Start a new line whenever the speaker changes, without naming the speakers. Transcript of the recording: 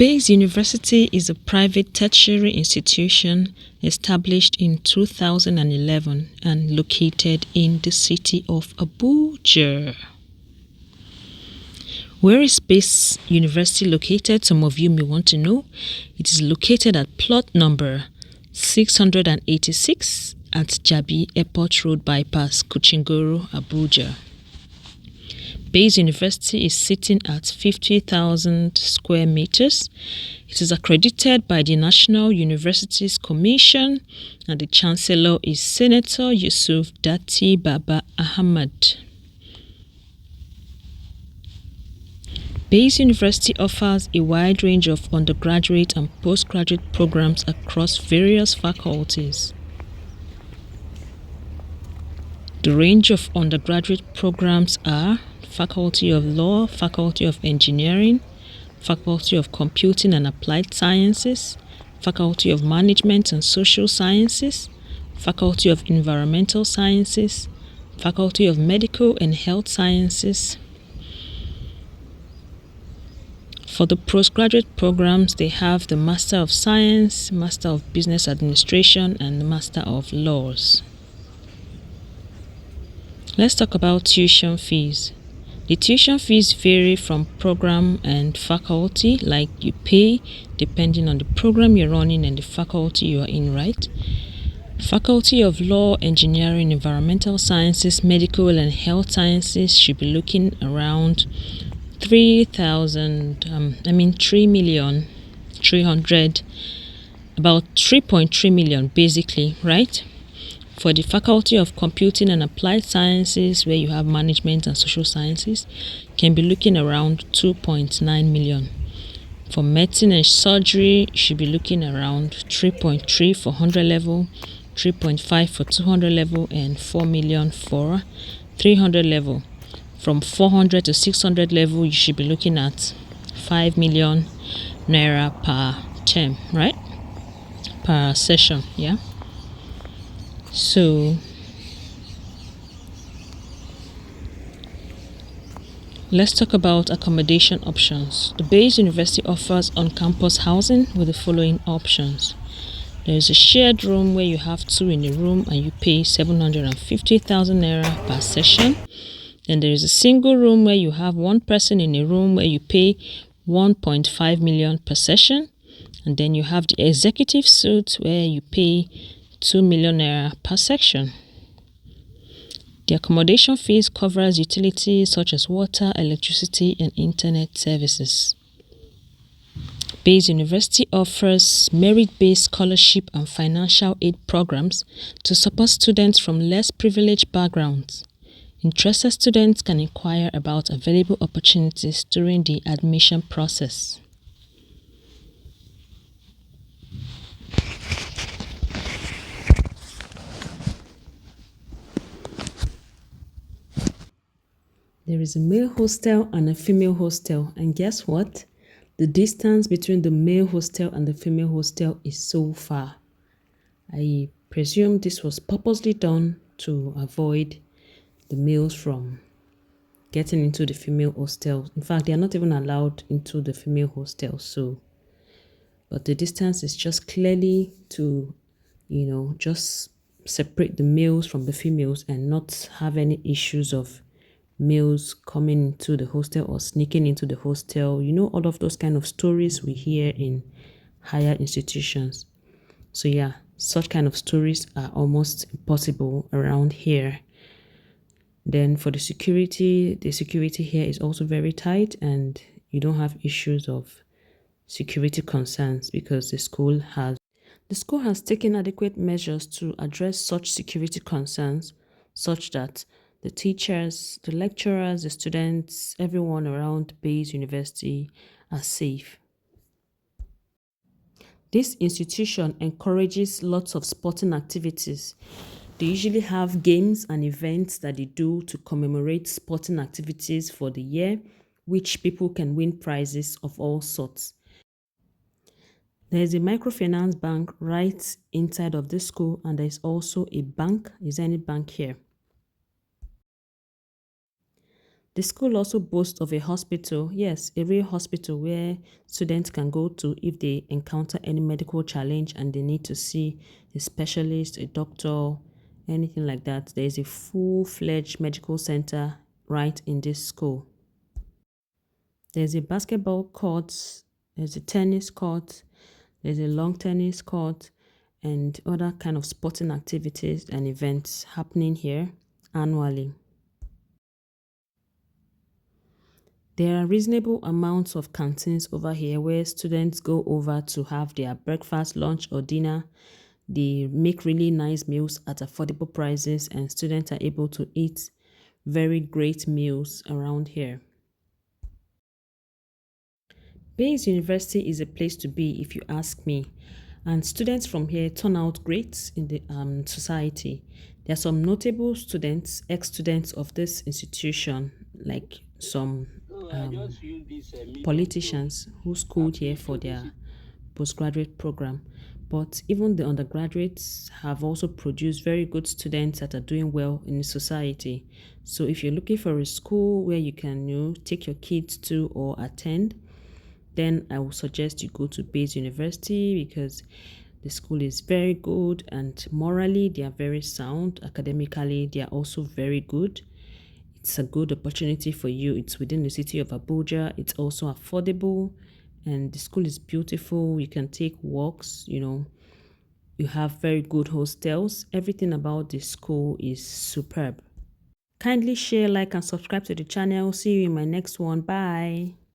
Baze University is a private tertiary institution established in 2011 and located in the city of Abuja. Where is Baze University located? Some of you may want to know. It is located at plot number 686 at Jabi Airport Road Bypass, Kuchingoro, Abuja. Baze University is sitting at 50,000 square meters. It is accredited by the National Universities Commission, and the Chancellor is Senator Yusuf Datti Baba Ahmad. Baze University offers a wide range of undergraduate and postgraduate programs across various faculties. The range of undergraduate programs are Faculty of Law, Faculty of Engineering, Faculty of Computing and Applied Sciences, Faculty of Management and Social Sciences, Faculty of Environmental Sciences, Faculty of Medical and Health Sciences. For the postgraduate programs, they have the Master of Science, Master of Business Administration, and the Master of Laws. Let's talk about tuition fees. The tuition fees vary from program and faculty, like you pay depending on the program you're running and the faculty you are in, right? Faculty of Law, Engineering, Environmental Sciences, Medical and Health Sciences should be looking around 3.3 million basically, right? For the Faculty of Computing and Applied Sciences, where you have Management and Social Sciences, can be looking around 2.9 million. For Medicine and Surgery, you should be looking around 3.3 for 100 level, 3.5 for 200 level, and 4 million for 300 level. From 400 to 600 level, you should be looking at 5 million naira per term, right? Per session, yeah. So let's talk about accommodation options. The Baze University offers on-campus housing with the following options. There is a shared room where you have two in a room and you pay 750,000 naira per session. Then there is a single room where you have one person in a room where you pay 1.5 million per session. And then you have the executive suite where you pay 2 million naira per section. The accommodation fees covers utilities such as water, electricity, and internet services. Baze University offers merit-based scholarship and financial aid programs to support students from less privileged backgrounds. Interested students can inquire about available opportunities during the admission process. There is a male hostel and a female hostel, and guess what? The distance between the male hostel and the female hostel is so far. I presume this was purposely done to avoid the males from getting into the female hostel. In fact, they are not even allowed into the female hostel. But the distance is just clearly to, just separate the males from the females and not have any issues of males coming into the hostel or sneaking into the hostel. All of those kind of stories we hear in higher institutions. So yeah, such kind of stories are almost impossible around here. Then for the security here is also very tight, and you don't have issues of security concerns because the school has taken adequate measures to address such security concerns, such that the teachers, the lecturers, the students, everyone around Baze University are safe. This institution encourages lots of sporting activities. They usually have games and events that they do to commemorate sporting activities for the year, which people can win prizes of all sorts. There is a microfinance bank right inside of this school, and there is also a bank, a Zenith Bank here. The school also boasts of a hospital, yes, a real hospital where students can go to if they encounter any medical challenge and they need to see a specialist, a doctor, anything like that. There is a full-fledged medical center right in this school. There's a basketball court, there's a tennis court, there's a long tennis court, and other kind of sporting activities and events happening here annually. There are reasonable amounts of canteens over here where students go over to have their breakfast, lunch, or dinner. They make really nice meals at affordable prices, and students are able to eat very great meals around here. Baze University is a place to be if you ask me, and students from here turn out great in the society. There are some notable students, ex-students of this institution, like some politicians who schooled here for their postgraduate program. But even the undergraduates have also produced very good students that are doing well in the society. So if you're looking for a school where you can take your kids to or attend, then I would suggest you go to Baze University because the school is very good and morally they are very sound. Academically, they are also very good. It's a good opportunity for you. It's within the city of Abuja. It's also affordable and the school is beautiful. You can take walks. You have very good hostels. Everything about this school is superb. Kindly share, like, and subscribe to the channel. See you in my next one. Bye.